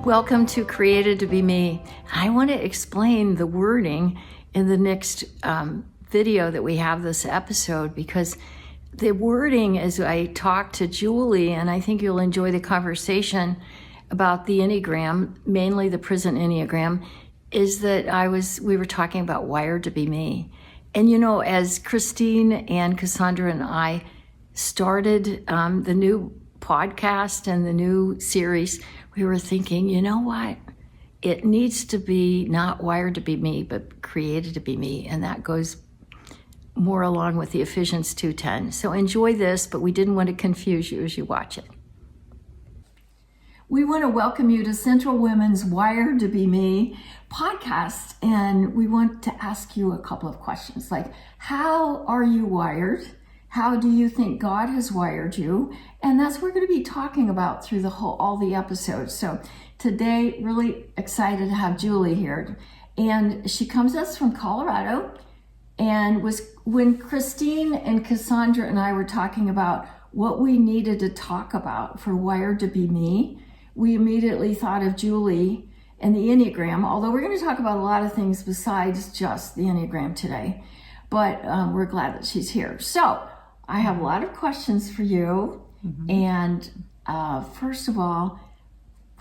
Welcome to Created to Be Me. I want to explain the wording in the next video that we have this episode, because the wording, as I talk to Julie, and I think you'll enjoy the conversation about the Enneagram, mainly the prison Enneagram, is that we were talking about wired to be me. And you know, as Christine and Cassandra and I started the new podcast and the new series, we were thinking, you know what? It needs to be not wired to be me, but created to be me. And that goes more along with the Ephesians 2:10. So enjoy this, but we didn't want to confuse you as you watch it. We want to welcome you to Central Women's Wired to Be Me podcast. And we want to ask you a couple of questions, like, how are you wired? How do you think God has wired you? And that's what we're going to be talking about through all the episodes. So today, really excited to have Julie here. And she comes to us from Colorado, and was when Christine and Cassandra and I were talking about what we needed to talk about for Wired to Be Me, we immediately thought of Julie and the Enneagram, although we're going to talk about a lot of things besides just the Enneagram today. But we're glad that she's here. So I have a lot of questions for you. Mm-hmm. And first of all,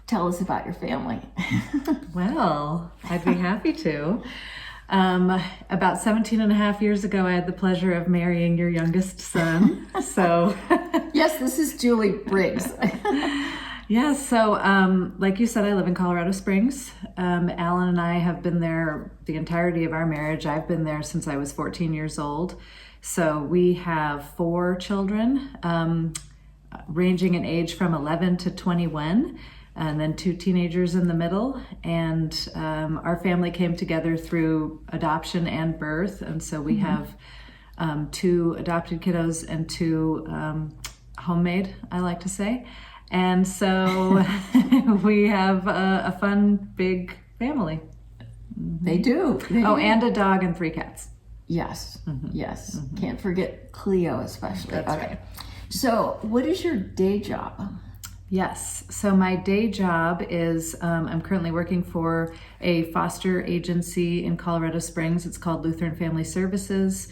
tell us about your family. Well, I'd be happy to. About 17 and a half years ago, I had the pleasure of marrying your youngest son. So yes, this is Julie Briggs. Yeah, so like you said, I live in Colorado Springs. Alan and I have been there the entirety of our marriage. I've been there since I was 14 years old. So we have 4 children, ranging in age from 11 to 21, and then 2 teenagers in the middle. And our family came together through adoption and birth. And so we have 2 adopted kiddos and 2 homemade, I like to say. And so we have a fun, big family. They do. And a dog and 3 cats. Yes, yes. Mm-hmm. Can't forget Cleo especially. That's right. So what is your day job? Yes, so my day job is I'm currently working for a foster agency in Colorado Springs. It's called Lutheran Family Services.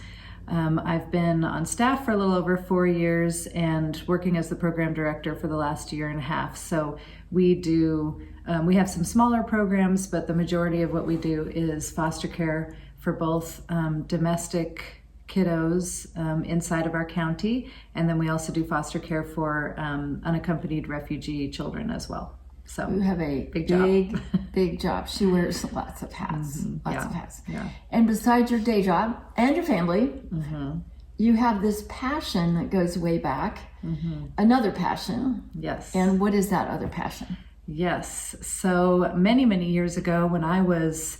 I've been on staff for a little over 4 years and working as the program director for the last 1.5 years. So we have some smaller programs, but the majority of what we do is foster care for both domestic kiddos inside of our county, and then we also do foster care for unaccompanied refugee children as well. So you have a big job. She wears lots of hats, lots of hats. Yeah. And besides your day job and your family, you have this passion that goes way back, another passion. Yes. And what is that other passion? Yes. So many, many years ago, when I was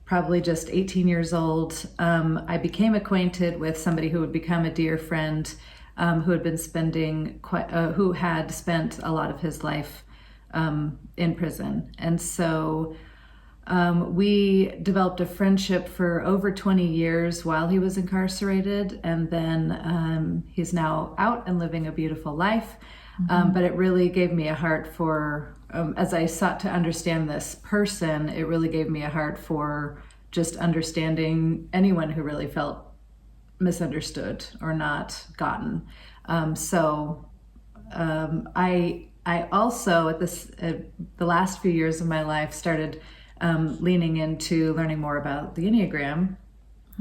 probably just 18 years old, I became acquainted with somebody who would become a dear friend, who had spent a lot of his life in prison. And so we developed a friendship for over 20 years while he was incarcerated, and then he's now out and living a beautiful life. But it really gave me a heart for, as I sought to understand this person, it really gave me a heart for just understanding anyone who really felt misunderstood or not gotten. I also, at the last few years of my life, started leaning into learning more about the Enneagram,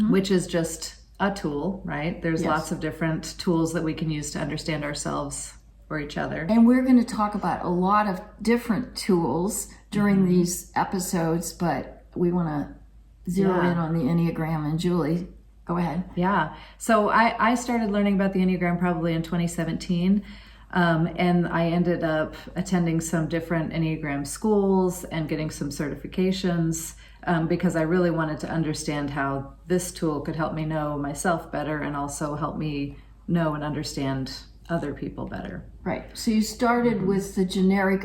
which is just a tool, right? There's lots of different tools that we can use to understand ourselves or each other. And we're going to talk about a lot of different tools during these episodes, but we want to zero in on the Enneagram. And Julie, go ahead. Yeah. So I started learning about the Enneagram probably in 2017. And I ended up attending some different Enneagram schools and getting some certifications because I really wanted to understand how this tool could help me know myself better and also help me know and understand other people better. Right. So you started with the generic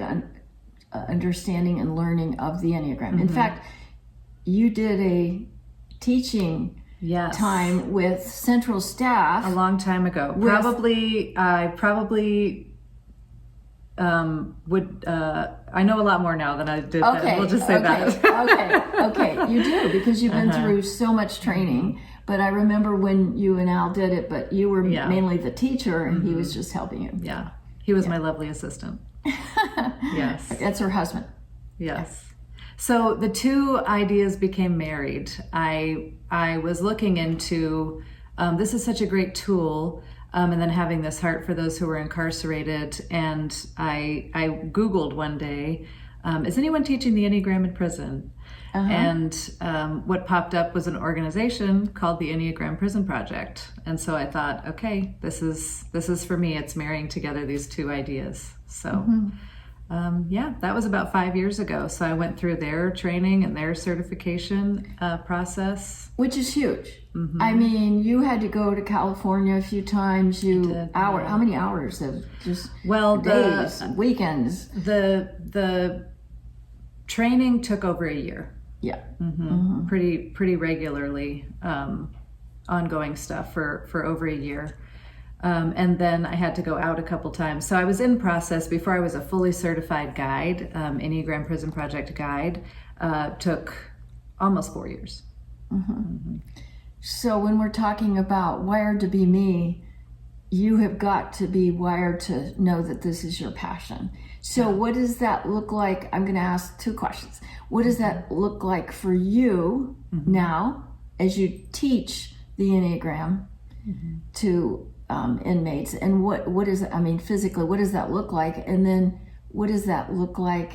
understanding and learning of the Enneagram. In fact, you did a teaching time with central staff a long time ago. I probably I know a lot more now than I did then. We'll just say that. Okay. You do, because you've been through so much training. But I remember when you and Al did it, but you were mainly the teacher and he was just helping you. Yeah. He was my lovely assistant. Yes. That's her husband. Yes. So the two ideas became married. I was looking into, this is such a great tool, and then having this heart for those who were incarcerated. And I Googled one day, is anyone teaching the Enneagram in prison? And what popped up was an organization called the Enneagram Prison Project. And so I thought, okay, this is for me. It's marrying together these two ideas. So that was about 5 years ago. So I went through their training and their certification process. Which is huge. I mean, you had to go to California a few times. How many hours of just days, weekends? The training took over a year. Yeah. Pretty regularly, ongoing stuff for over a year. And then I had to go out a couple times. So I was in process before I was a fully certified guide. Enneagram Prison Project guide took almost 4 years. So when we're talking about wired to be me, you have got to be wired to know that this is your passion. So what does that look like? I'm going to ask two questions. What does that look like for you now as you teach the Enneagram to inmates? And what is it? I mean, physically, what does that look like? And then what does that look like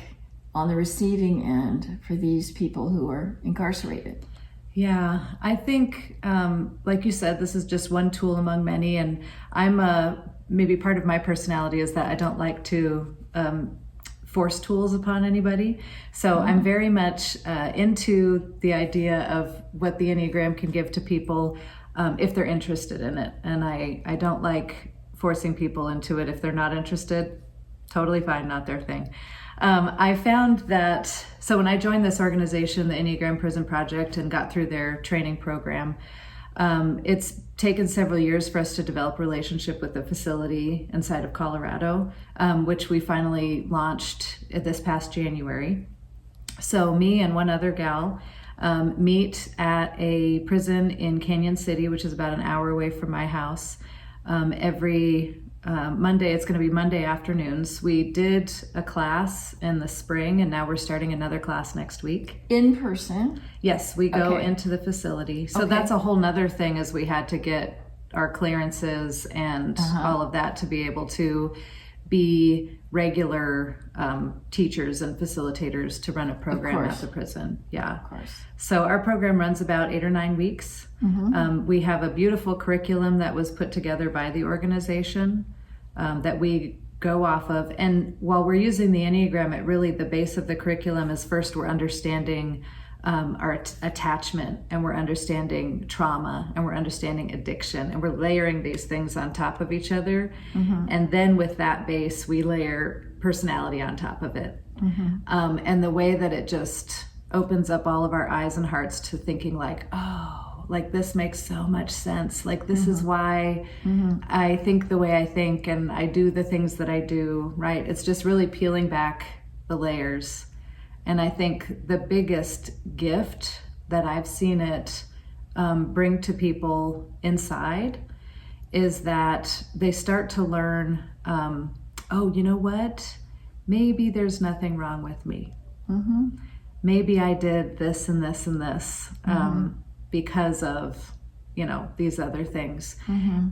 on the receiving end for these people who are incarcerated? Yeah, I think, like you said, this is just one tool among many. And maybe part of my personality is that I don't like to force tools upon anybody. So I'm very much into the idea of what the Enneagram can give to people if they're interested in it. And I don't like forcing people into it. If they're not interested, totally fine, not their thing. I found that, so when I joined this organization, the Enneagram Prison Project, and got through their training program, it's taken several years for us to develop a relationship with the facility inside of Colorado, which we finally launched this past January. So me and one other gal meet at a prison in Canyon City, which is about an hour away from my house, every Monday. It's going to be Monday afternoons. We did a class in the spring, and now we're starting another class next week. In person? Yes, we go into the facility. So that's a whole nother thing, is we had to get our clearances and all of that to be able to be regular teachers and facilitators to run a program at the prison. Yeah. Of course. So our program runs about 8 or 9 weeks. We have a beautiful curriculum that was put together by the organization that we go off of. And while we're using the Enneagram, the base of the curriculum is, first we're understanding our attachment, and we're understanding trauma, and we're understanding addiction, and we're layering these things on top of each other. And then with that base, we layer personality on top of it. And the way that it just opens up all of our eyes and hearts to thinking like, oh, like this makes so much sense. Like this is why I think the way I think, and I do the things that I do, right? It's just really peeling back the layers. And I think the biggest gift that I've seen it bring to people inside is that they start to learn, oh, you know what? Maybe there's nothing wrong with me. Maybe I did this and this and this because of, these other things.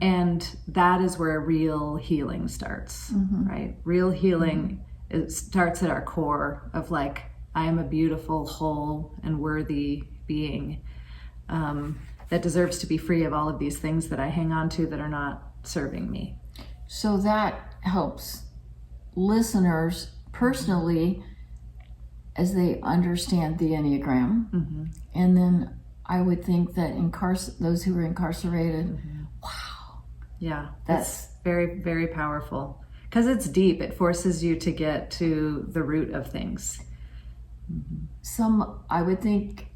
And that is where real healing starts, right? Real healing it starts at our core of like, I am a beautiful, whole, and worthy being that deserves to be free of all of these things that I hang on to that are not serving me. So that helps listeners personally as they understand the Enneagram. And then I would think that those who are incarcerated, wow. Yeah, that's very, very powerful. Because it's deep. It forces you to get to the root of things. I would think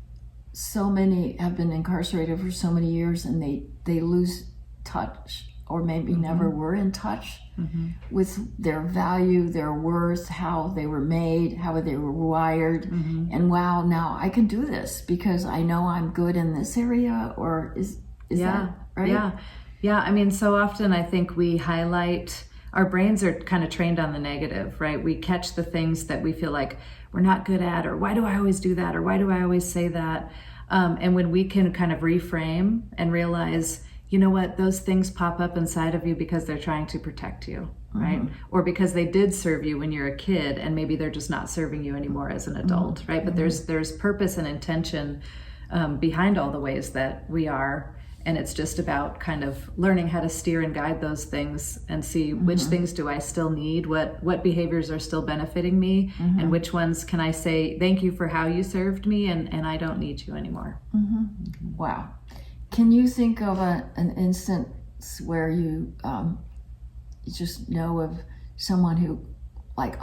so many have been incarcerated for so many years, and they lose touch or maybe never were in touch with their value, their worth, how they were made, how they were wired. And wow, now I can do this because I know I'm good in this area, or is that right? Yeah. I mean, so often I think we highlight, our brains are kind of trained on the negative, right? We catch the things that we feel like we're not good at, or why do I always do that? Or why do I always say that? And when we can kind of reframe and realize, you know what, those things pop up inside of you because they're trying to protect you, right? Or because they did serve you when you're a kid, and maybe they're just not serving you anymore as an adult, right? But there's purpose and intention behind all the ways that we are. And it's just about kind of learning how to steer and guide those things and see which things do I still need, what behaviors are still benefiting me, and which ones can I say, thank you for how you served me, and I don't need you anymore. Wow. Can you think of an instance where you just know of someone who, like,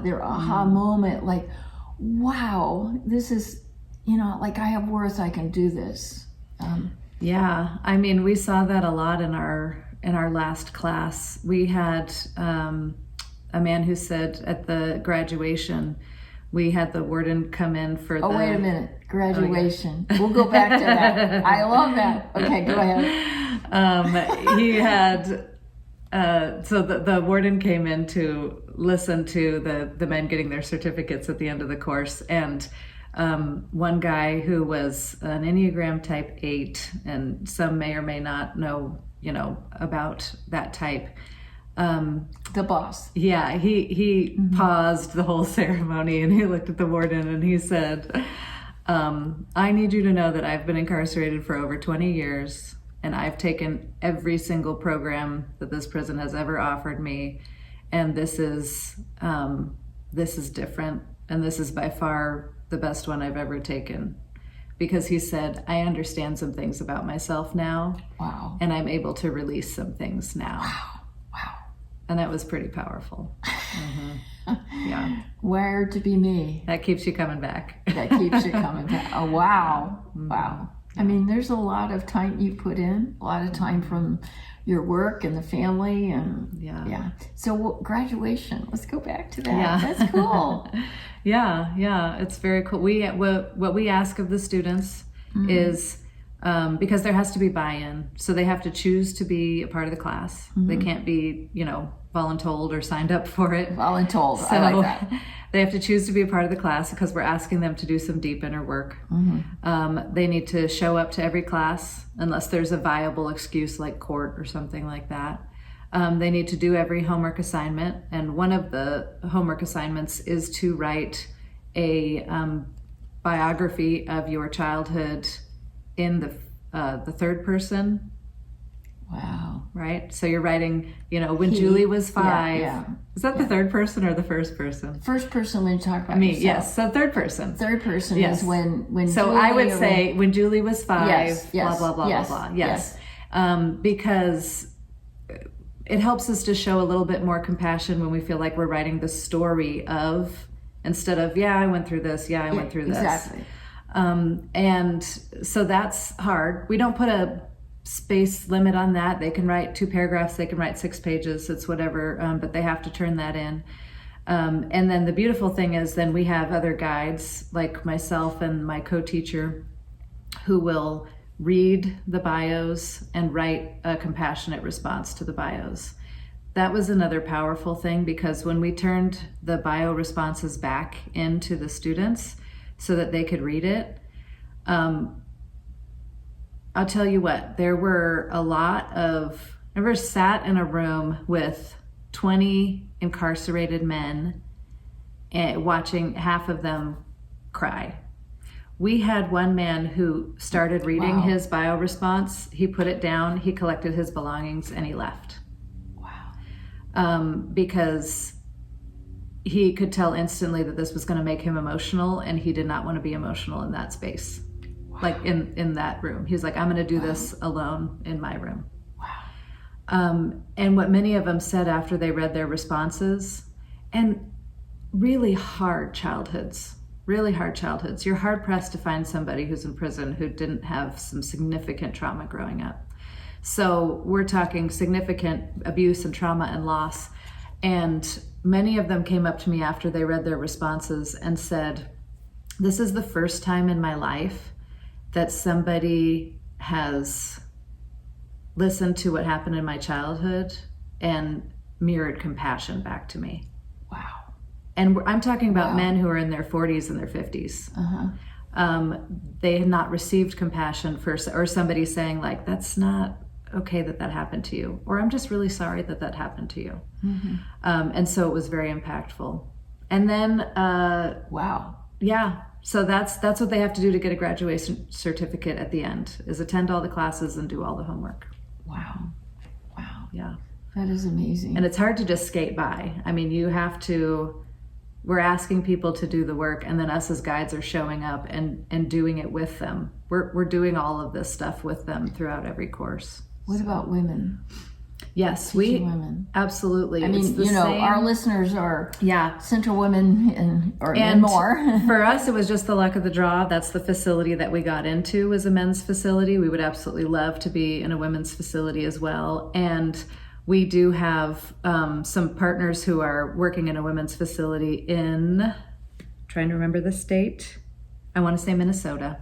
their aha moment, like, wow, this is, like, I have worth, I can do this. Yeah, I mean, we saw that a lot in our last class. We had a man who said at the graduation, we had the warden come in for Oh, wait a minute. Graduation. We'll go back to that. I love that. Okay, go ahead. He had, so the warden came in to listen to the men getting their certificates at the end of the course. And one guy who was an Enneagram type 8, and some may or may not know, about that type. The boss. Yeah, he paused the whole ceremony, and he looked at the warden and he said, I need you to know that I've been incarcerated for over 20 years, and I've taken every single program that this prison has ever offered me, and this is different, and this is by far the best one I've ever taken. Because he said, I understand some things about myself now. Wow. And I'm able to release some things now. Wow. And that was pretty powerful. Yeah. Wired to be me. That keeps you coming back. That keeps you coming back. Oh, wow. Wow. I mean, there's a lot of time you put in, a lot of time from your work and the family, and yeah. So graduation, let's go back to that. Yeah. That's cool. Yeah, it's very cool. What we ask of the students is, because there has to be buy-in, so they have to choose to be a part of the class. They can't be, voluntold or signed up for it. Voluntold, So I like that. They have to choose to be a part of the class because we're asking them to do some deep inner work. They need to show up to every class unless there's a viable excuse like court or something like that. They need to do every homework assignment, and one of the homework assignments is to write a biography of your childhood in the third person. Wow. Right? So you're writing, when Julie was 5. Yeah. Is that the third person or the first person? First person when you talk about Me, yourself. yes. So third person. Third person Yes. is when So Julie I would say when Julie was 5, Yes, blah, blah, blah, yes, blah, blah. Yes. Because it helps us to show a little bit more compassion when we feel like we're writing the story of, instead of, I went through this, I went through this. Exactly. And so that's hard. We don't put a space limit on that. They can write 2 paragraphs, they can write 6 pages, it's whatever, but they have to turn that in. And then the beautiful thing is then we have other guides like myself and my co-teacher who will read the bios and write a compassionate response to the bios. That was another powerful thing, because when we turned the bio responses back into the students so that they could read it, I'll tell you what, there were a lot of, I ever sat in a room with 20 incarcerated men and watching half of them cry. We had one man who started reading his bio response, he put it down, he collected his belongings, and he left. Wow. Because he could tell instantly that this was going to make him emotional, and he did not want to be emotional in that space. Like in that room. He's like, I'm going to do this alone in my room. Wow. And what many of them said after they read their responses, and really hard childhoods. You're hard pressed to find somebody who's in prison who didn't have some significant trauma growing up. So we're talking significant abuse and trauma and loss. And many of them came up to me after they read their responses and said, this is the first time in my life that somebody has listened to what happened in my childhood and mirrored compassion back to me. Wow. And I'm talking about men who are in their 40s and their 50s. They had not received compassion or somebody saying like, that's not okay that happened to you, or I'm just really sorry that happened to you. And so it was very impactful. And then so that's what they have to do to get a graduation certificate at the end, is attend all the classes and do all the homework. Wow. Yeah, that is amazing. and it's hard to just skate by. I mean, we're asking people to do the work, and then us as guides are showing up and doing it with them. We're doing all of this stuff with them throughout every course. What about women? Yes, women. Absolutely. I mean, same. Our listeners are Central Women and more. For us, it was just the luck of the draw. That's the facility that we got into, was a men's facility. We would absolutely love to be in a women's facility as well. And we do have some partners who are working in a women's facility in, trying to remember the state, I want to say Minnesota.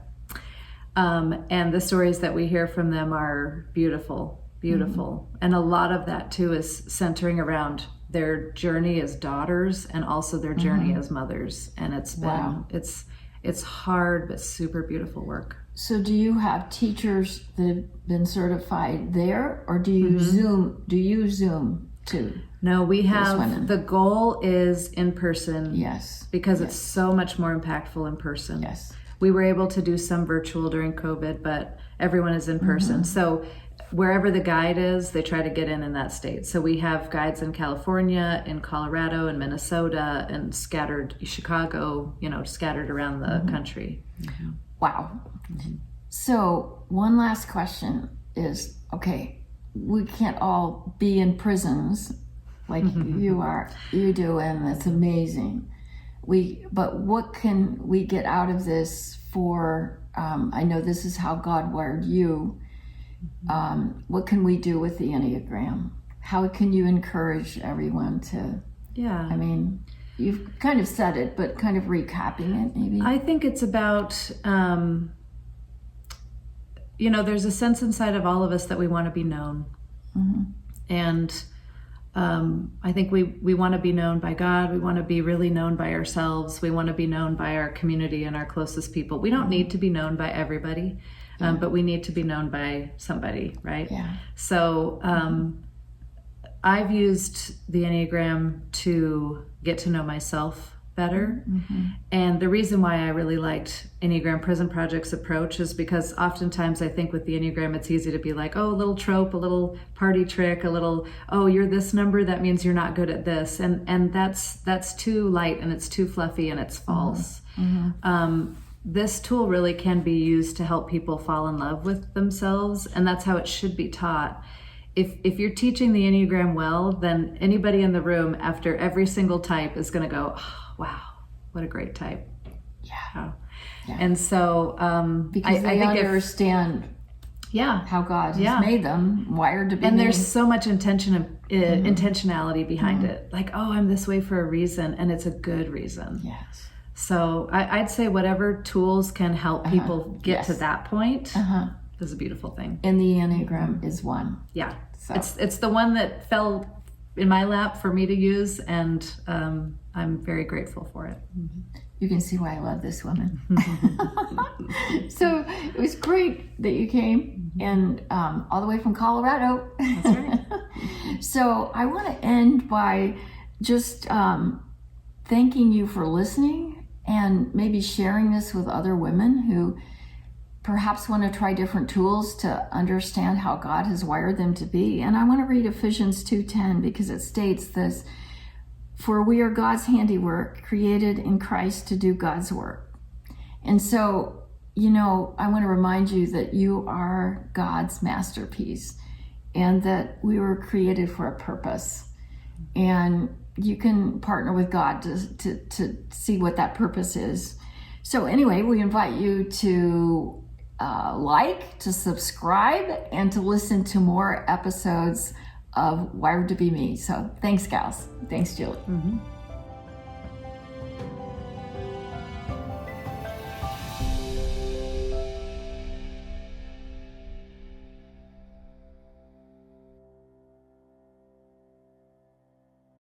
And the stories that we hear from them are beautiful. And a lot of that too is centering around their journey as daughters and also their journey as mothers. And it's been, it's hard, but super beautiful work. So do you have teachers that have been certified there, or do you Zoom too? No, we have, the goal is in person. Yes. Because it's so much more impactful in person. Yes. We were able to do some virtual during COVID, but everyone is in person. So wherever the guide is, they try to get in that state. So we have guides in California, in Colorado, in Minnesota, and scattered Chicago, scattered around the country. Wow. So one last question is, okay, we can't all be in prisons like you do, and that's amazing. But what can we get out of this for, I know this is how God wired you. What can we do with the Enneagram? How can you encourage everyone to, I mean, you've kind of said it, but kind of recapping it maybe. I think it's about, there's a sense inside of all of us that we want to be known. And I think we want to be known by God. We want to be really known by ourselves. We want to be known by our community and our closest people. We don't need to be known by everybody, but we need to be known by somebody, right? Yeah. So I've used the Enneagram to get to know myself better. And the reason why I really liked Enneagram Prison Project's approach is because oftentimes I think with the Enneagram it's easy to be like, oh, a little trope, a little party trick, a little, oh, you're this number, that means you're not good at this. And that's too light, and it's too fluffy, and it's false. This tool really can be used to help people fall in love with themselves, and that's how it should be taught. If you're teaching the Enneagram well, then anybody in the room after every single type is going to go, oh, wow, what a great type. Yeah. And so because they understand how God has made them, wired to be. And there's so much intentionality behind it. Like, oh, I'm this way for a reason, and it's a good reason. Yes. So I'd say whatever tools can help people get to that point is a beautiful thing. And the Enneagram is one. Yeah. So. It's the one that fell in my lap for me to use, and I'm very grateful for it. You can see why I love this woman. So it was great that you came, and all the way from Colorado. That's right. So I want to end by just thanking you for listening, and maybe sharing this with other women who perhaps want to try different tools to understand how God has wired them to be. And I want to read Ephesians 2:10, because it states this: for we are God's handiwork, created in Christ to do God's work. And so, I want to remind you that you are God's masterpiece, and that we were created for a purpose. And you can partner with God to see what that purpose is. So anyway, we invite you to like, to subscribe, and to listen to more episodes of Wired to Be Me. So thanks, gals. Thanks, Julie. Mm-hmm.